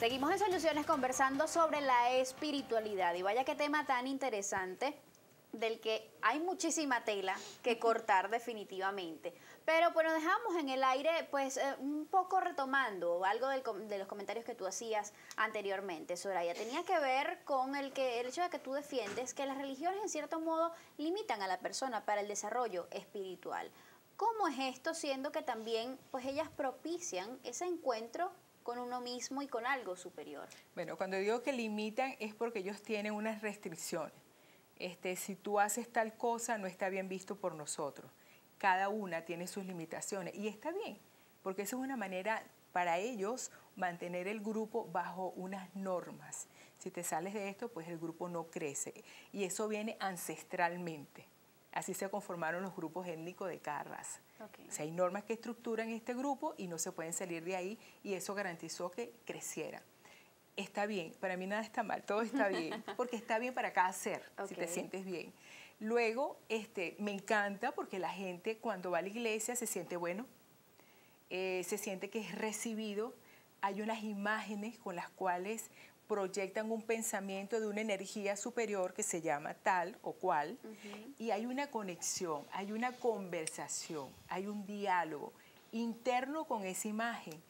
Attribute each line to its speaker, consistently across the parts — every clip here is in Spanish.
Speaker 1: Seguimos en Soluciones conversando sobre la espiritualidad y vaya qué tema tan interesante del que hay muchísima tela que cortar definitivamente. Pero bueno, dejamos en el aire pues un poco retomando algo de los comentarios que tú hacías anteriormente, Soraya. Tenía que ver con el hecho de que tú defiendes que las religiones en cierto modo limitan a la persona para el desarrollo espiritual. ¿Cómo es esto, siendo que también pues ellas propician ese encuentro con uno mismo y con algo superior?
Speaker 2: Bueno, cuando digo que limitan es porque ellos tienen unas restricciones. Si tú haces tal cosa, no está bien visto por nosotros. Cada una tiene sus limitaciones y está bien, porque esa es una manera para ellos mantener el grupo bajo unas normas. Si te sales de esto, pues el grupo no crece y eso viene ancestralmente. Así se conformaron los grupos étnicos de cada raza. Okay. O sea, hay normas que estructuran este grupo y no se pueden salir de ahí y eso garantizó que creciera. Está bien, para mí nada está mal, todo está bien, porque está bien para cada ser, okay, si te sientes bien. Luego, me encanta porque la gente cuando va a la iglesia se siente bueno, se siente que es recibido, hay unas imágenes con las cuales proyectan un pensamiento de una energía superior que se llama tal o cual, y hay una conexión, hay una conversación, hay un diálogo interno con esa imagen.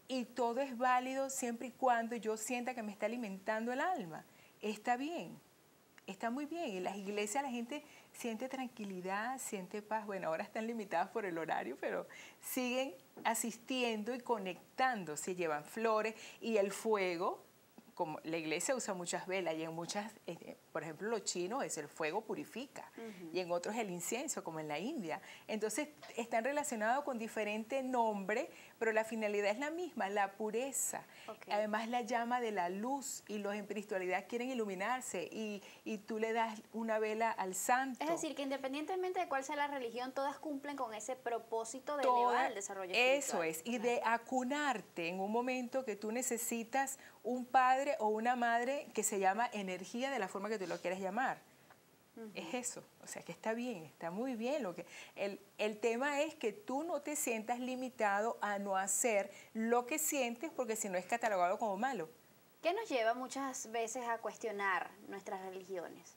Speaker 2: Y todo es válido siempre y cuando yo sienta que me está alimentando el alma. Está bien, está muy bien. En las iglesias la gente siente tranquilidad, siente paz. Bueno, ahora están limitadas por el horario, pero siguen asistiendo y conectando. Se llevan flores y el fuego. Como la iglesia usa muchas velas y en muchas, por ejemplo, los chinos es el fuego purifica y en otros el incienso, como en la India. Entonces, están relacionados con diferentes nombres, pero la finalidad es la misma, la pureza. Okay. Además, la llama de la luz y los en espiritualidad quieren iluminarse y tú le das una vela al santo.
Speaker 1: Es decir, que independientemente de cuál sea la religión, todas cumplen con ese propósito de elevar el desarrollo espiritual.
Speaker 2: Eso es, y de acunarte en un momento que tú necesitas un padre o una madre que se llama energía de la forma que tú lo quieres llamar. Es eso, o sea que está bien, está muy bien. El tema es que tú no te sientas limitado a no hacer lo que sientes porque si no es catalogado como malo.
Speaker 1: ¿Qué nos lleva muchas veces a cuestionar nuestras religiones?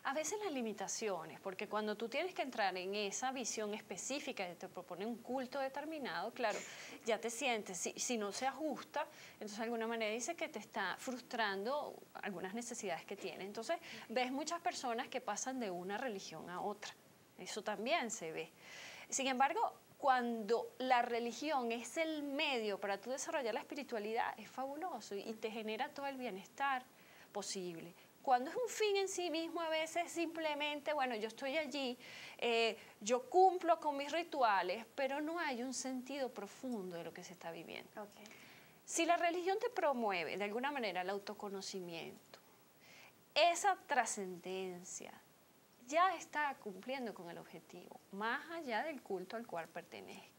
Speaker 3: A veces las limitaciones, porque cuando tú tienes que entrar en esa visión específica y te propone un culto determinado, claro, ya te sientes, si no se ajusta, entonces de alguna manera dice que te está frustrando algunas necesidades que tiene. Entonces ves muchas personas que pasan de una religión a otra, eso también se ve. Sin embargo, cuando la religión es el medio para tú desarrollar la espiritualidad, es fabuloso y te genera todo el bienestar posible. Cuando es un fin en sí mismo, a veces simplemente, bueno, yo estoy allí, yo cumplo con mis rituales, pero no hay un sentido profundo de lo que se está viviendo. Okay. Si la religión te promueve de alguna manera el autoconocimiento, esa trascendencia ya está cumpliendo con el objetivo, más allá del culto al cual pertenezca.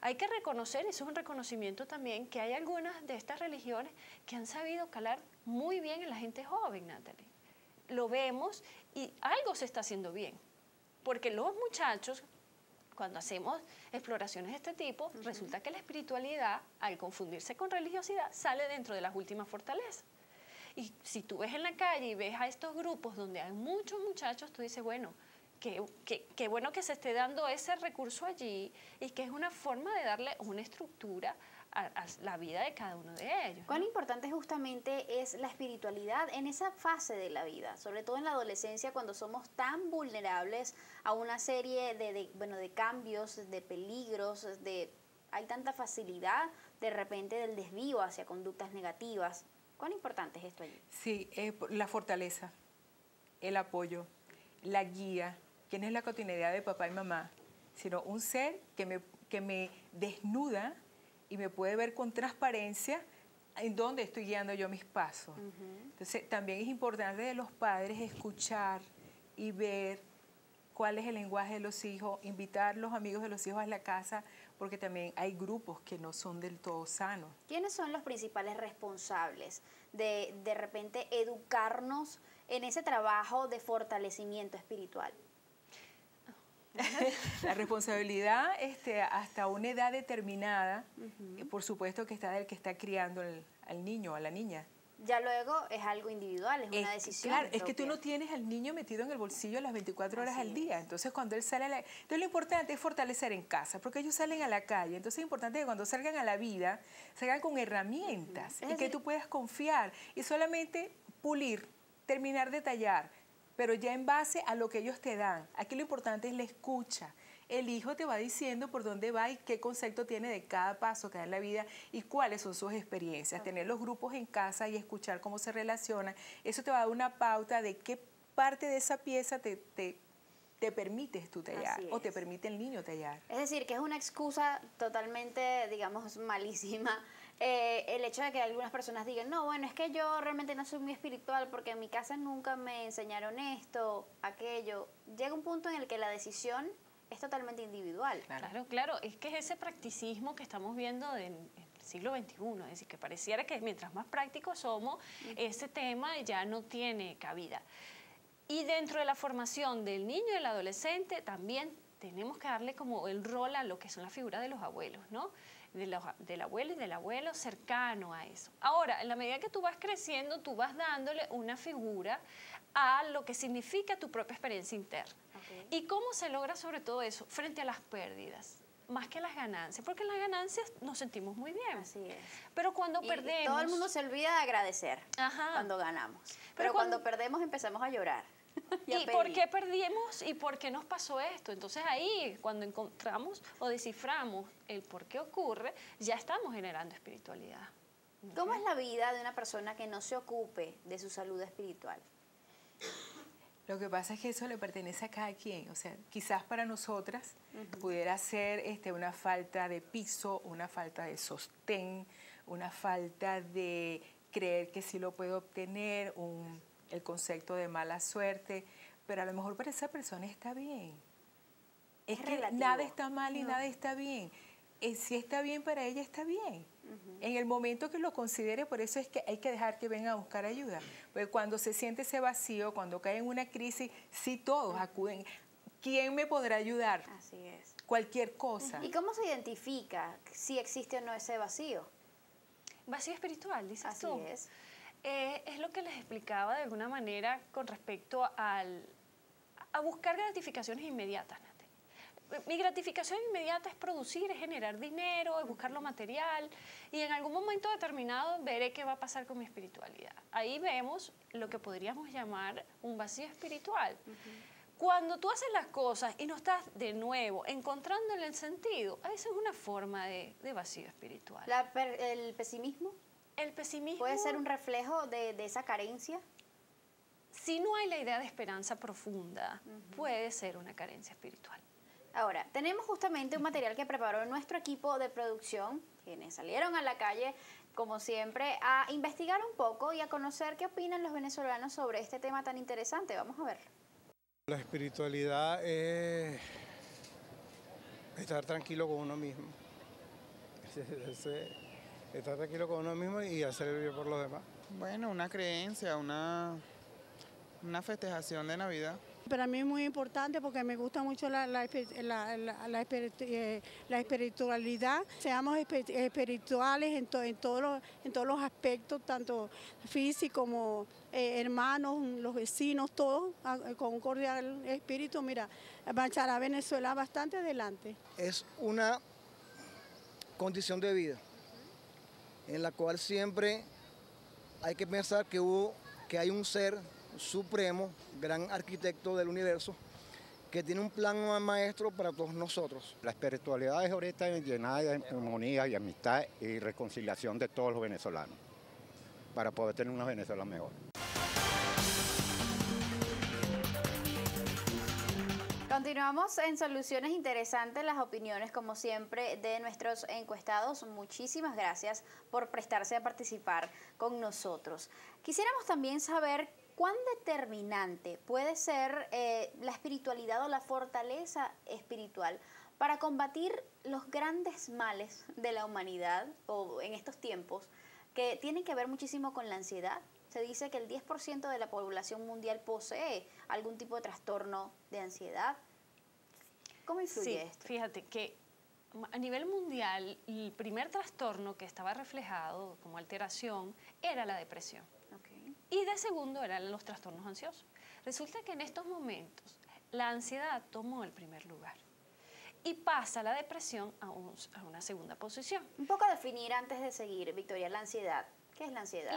Speaker 3: Hay que reconocer, eso es un reconocimiento también, que hay algunas de estas religiones que han sabido calar muy bien en la gente joven, Natalie. Lo vemos y algo se está haciendo bien, porque los muchachos, cuando hacemos exploraciones de este tipo, resulta que la espiritualidad, al confundirse con religiosidad, sale dentro de las últimas fortalezas. Y si tú ves en la calle y ves a estos grupos donde hay muchos muchachos, tú dices, bueno, qué bueno que se esté dando ese recurso allí y que es una forma de darle una estructura a la vida de cada uno de ellos.
Speaker 1: ¿Cuán importante justamente es la espiritualidad en esa fase de la vida? Sobre todo en la adolescencia, cuando somos tan vulnerables a una serie de cambios, de peligros, hay tanta facilidad de repente del desvío hacia conductas negativas. ¿Cuán importante es esto allí?
Speaker 2: Sí, la fortaleza, el apoyo, la guía, que no es la cotidianidad de papá y mamá, sino un ser que me desnuda y me puede ver con transparencia en dónde estoy guiando yo mis pasos. Entonces, también es importante de los padres escuchar y ver cuál es el lenguaje de los hijos, invitar a los amigos de los hijos a la casa, porque también hay grupos que no son del todo sanos.
Speaker 1: ¿Quiénes son los principales responsables de repente educarnos en ese trabajo de fortalecimiento espiritual?
Speaker 2: La responsabilidad hasta una edad determinada, por supuesto que está del que está criando al niño o a la niña.
Speaker 1: Ya luego es algo individual, es una decisión
Speaker 2: Claro, es que tú
Speaker 1: propia.
Speaker 2: no tienes al niño metido en el bolsillo las 24 horas
Speaker 1: Así
Speaker 2: al día.
Speaker 1: es.
Speaker 2: Entonces, cuando él sale Entonces, lo importante es fortalecer en casa, porque ellos salen a la calle. Entonces, es importante que cuando salgan a la vida, salgan con herramientas
Speaker 1: Es
Speaker 2: y que
Speaker 1: decir,
Speaker 2: tú puedas confiar y solamente pulir, terminar de tallar, pero ya en base a lo que ellos te dan. Aquí lo importante es la escucha. El hijo te va diciendo por dónde va y qué concepto tiene de cada paso que da en la vida y cuáles son sus experiencias. Tener los grupos en casa y escuchar cómo se relacionan, eso te va a dar una pauta de qué parte de esa pieza te permites tú tallar
Speaker 1: Así
Speaker 2: o te
Speaker 1: es.
Speaker 2: permite el niño tallar.
Speaker 1: Es decir, que es una excusa totalmente, digamos, malísima. El hecho de que algunas personas digan, no, bueno, es que yo realmente no soy muy espiritual porque en mi casa nunca me enseñaron esto, aquello. Llega un punto en el que la decisión es totalmente individual.
Speaker 3: Claro, claro, es que es ese practicismo que estamos viendo en el siglo XXI, es decir, que pareciera que mientras más prácticos somos, ese tema ya no tiene cabida. Y dentro de la formación del niño y del adolescente también tenemos que darle como el rol a lo que son las figuras de los abuelos, ¿no? Del abuelo y del abuelo cercano a eso. Ahora, en la medida que tú vas creciendo, tú vas dándole una figura a lo que significa tu propia experiencia interna.
Speaker 1: Okay.
Speaker 3: ¿Y cómo se logra sobre todo eso? Frente a las pérdidas, más que las ganancias, porque en las ganancias nos sentimos muy bien.
Speaker 1: Así es.
Speaker 3: Pero cuando
Speaker 1: Y
Speaker 3: perdemos...
Speaker 1: todo el mundo se olvida de agradecer cuando ganamos. Pero cuando perdemos empezamos a llorar.
Speaker 3: ¿Y por qué perdimos y por qué nos pasó esto? Entonces ahí, cuando encontramos o desciframos el por qué ocurre, ya estamos generando espiritualidad.
Speaker 1: ¿Cómo es la vida de una persona que no se ocupe de su salud espiritual?
Speaker 2: Lo que pasa es que eso le pertenece a cada quien. O sea, quizás para nosotras pudiera ser una falta de piso, una falta de sostén, una falta de creer que sí lo puedo obtener, el concepto de mala suerte, pero a lo mejor para esa persona está bien. Es que
Speaker 1: relativo.
Speaker 2: nada está mal y nada está bien. Si está bien para ella, está bien. En el momento que lo considere, por eso es que hay que dejar que venga a buscar ayuda. Porque cuando se siente ese vacío, cuando cae en una crisis, sí todos acuden. ¿Quién me podrá ayudar?
Speaker 1: Así es.
Speaker 2: Cualquier cosa.
Speaker 1: ¿Y cómo se identifica si existe o no ese vacío?
Speaker 3: Vacío espiritual, dices
Speaker 1: Así
Speaker 3: tú.
Speaker 1: es.
Speaker 3: Es lo que les explicaba de alguna manera con respecto a buscar gratificaciones inmediatas. Mi gratificación inmediata es producir, es generar dinero, es buscar lo material y en algún momento determinado veré qué va a pasar con mi espiritualidad. Ahí vemos lo que podríamos llamar un vacío espiritual. Cuando tú haces las cosas y no estás de nuevo encontrándole el sentido, esa es una forma de vacío espiritual.
Speaker 1: ¿El pesimismo?
Speaker 3: El pesimismo
Speaker 1: ¿Puede ser un reflejo de esa carencia?
Speaker 3: Si no hay la idea de esperanza profunda, puede ser una carencia espiritual.
Speaker 1: Ahora, tenemos justamente un material que preparó nuestro equipo de producción, quienes salieron a la calle, como siempre, a investigar un poco y a conocer qué opinan los venezolanos sobre este tema tan interesante. Vamos a verlo.
Speaker 4: La espiritualidad es estar tranquilo con uno mismo. Estar tranquilo con uno mismo y hacer el bien por los demás.
Speaker 5: Bueno, una creencia, una festejación de Navidad.
Speaker 6: Para mí es muy importante porque me gusta mucho la espiritualidad. Seamos espirituales en todos los aspectos, tanto físico como hermanos, los vecinos, todos con un cordial espíritu. Mira, marchará Venezuela bastante adelante.
Speaker 7: Es una condición de vida en la cual siempre hay que pensar que hay un ser supremo, gran arquitecto del universo, que tiene un plan maestro para todos nosotros.
Speaker 8: La espiritualidad es ahorita llenada de armonía y amistad y reconciliación de todos los venezolanos, para poder tener una Venezuela mejor.
Speaker 1: Continuamos en Soluciones Interesantes, las opiniones como siempre de nuestros encuestados. Muchísimas gracias por prestarse a participar con nosotros. Quisiéramos también saber cuán determinante puede ser la espiritualidad o la fortaleza espiritual para combatir los grandes males de la humanidad o en estos tiempos que tienen que ver muchísimo con la ansiedad. Se dice que el 10% de la población mundial posee algún tipo de trastorno de ansiedad. ¿Cómo influye esto?
Speaker 3: Fíjate que a nivel mundial, el primer trastorno que estaba reflejado como alteración era la depresión.
Speaker 1: Okay.
Speaker 3: Y de segundo eran los trastornos ansiosos. Resulta que en estos momentos la ansiedad tomó el primer lugar y pasa la depresión a una segunda posición.
Speaker 1: Un poco definir antes de seguir, Victoria, la ansiedad. ¿Qué es la ansiedad?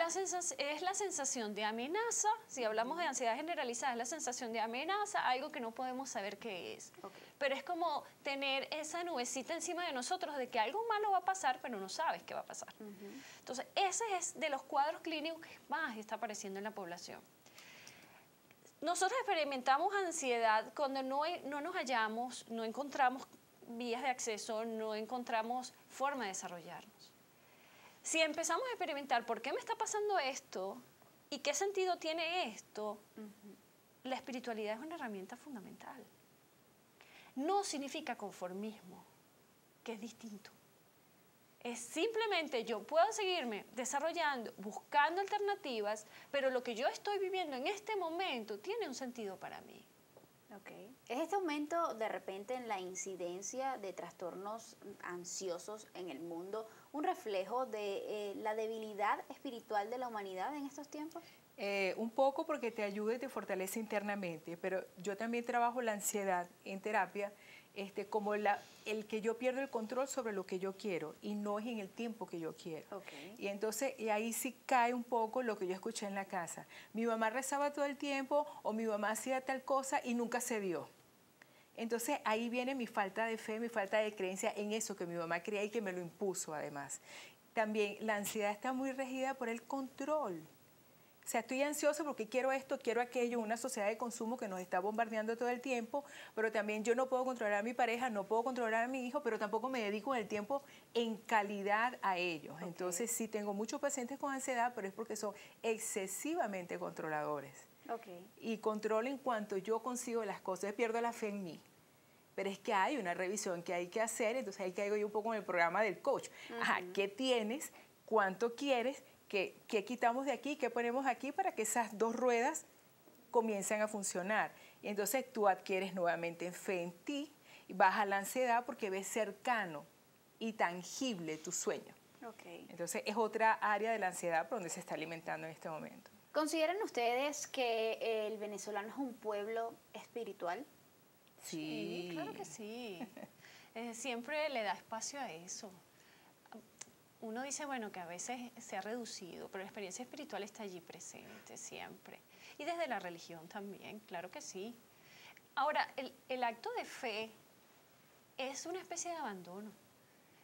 Speaker 3: Es la sensación de amenaza. Si hablamos de ansiedad generalizada, es la sensación de amenaza, algo que no podemos saber qué es.
Speaker 1: Okay.
Speaker 3: Pero es como tener esa nubecita encima de nosotros de que algo malo va a pasar, pero no sabes qué va a pasar. Entonces, ese es de los cuadros clínicos que más está apareciendo en la población. Nosotros experimentamos ansiedad cuando no nos hallamos, no encontramos vías de acceso, no encontramos forma de desarrollarnos. Si empezamos a experimentar por qué me está pasando esto y qué sentido tiene esto, la espiritualidad es una herramienta fundamental. No significa conformismo, que es distinto. Es simplemente yo puedo seguirme desarrollando, buscando alternativas, pero lo que yo estoy viviendo en este momento tiene un sentido para mí.
Speaker 1: Okay. ¿Es este aumento de repente en la incidencia de trastornos ansiosos en el mundo un reflejo de la debilidad espiritual de la humanidad en estos tiempos?
Speaker 2: Un poco porque te ayuda y te fortalece internamente, pero yo también trabajo la ansiedad en terapia como el que yo pierdo el control sobre lo que yo quiero y no es en el tiempo que yo quiero.
Speaker 1: Okay.
Speaker 2: Y entonces ahí sí cae un poco lo que yo escuché en la casa. Mi mamá rezaba todo el tiempo o mi mamá hacía tal cosa y nunca se dio. Entonces ahí viene mi falta de fe, mi falta de creencia en eso que mi mamá creía y que me lo impuso además. También la ansiedad está muy regida por el control. O sea, estoy ansiosa porque quiero esto, quiero aquello, una sociedad de consumo que nos está bombardeando todo el tiempo, pero también yo no puedo controlar a mi pareja, no puedo controlar a mi hijo, pero tampoco me dedico el tiempo en calidad a ellos. Okay. Entonces sí tengo muchos pacientes con ansiedad, pero es porque son excesivamente controladores.
Speaker 1: Okay.
Speaker 2: Y controlo en cuanto yo consigo las cosas, pierdo la fe en mí. Pero es que hay una revisión que hay que hacer, entonces ahí caigo yo un poco en el programa del coach. Ajá, ¿qué tienes? ¿Cuánto quieres? ¿Qué quitamos de aquí? ¿Qué ponemos aquí para que esas dos ruedas comiencen a funcionar? Y entonces tú adquieres nuevamente fe en ti y baja la ansiedad porque ves cercano y tangible tu sueño.
Speaker 1: Okay.
Speaker 2: Entonces es otra área de la ansiedad por donde se está alimentando en este momento.
Speaker 1: ¿Consideran ustedes que el venezolano es un pueblo espiritual?
Speaker 3: Sí, claro que sí. Siempre le da espacio a eso. Uno dice, bueno, que a veces se ha reducido, pero la experiencia espiritual está allí presente siempre. Y desde la religión también, claro que sí. Ahora, el acto de fe es una especie de abandono.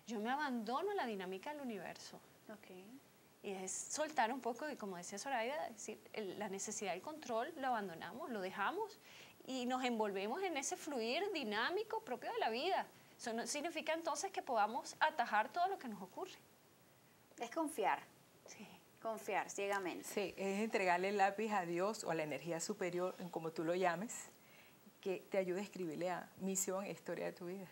Speaker 3: Yo me abandono a la dinámica del universo.
Speaker 1: Okay.
Speaker 3: Y es soltar un poco, y como decía Zoraida, es decir, la necesidad del control lo abandonamos, lo dejamos y nos envolvemos en ese fluir dinámico propio de la vida. Eso no significa entonces que podamos atajar todo lo que nos ocurre.
Speaker 1: Es confiar.
Speaker 3: Sí.
Speaker 1: Confiar ciegamente.
Speaker 2: Sí, es entregarle el lápiz a Dios o a la energía superior, como tú lo llames, que te ayude a escribirle a misión e historia de tu vida.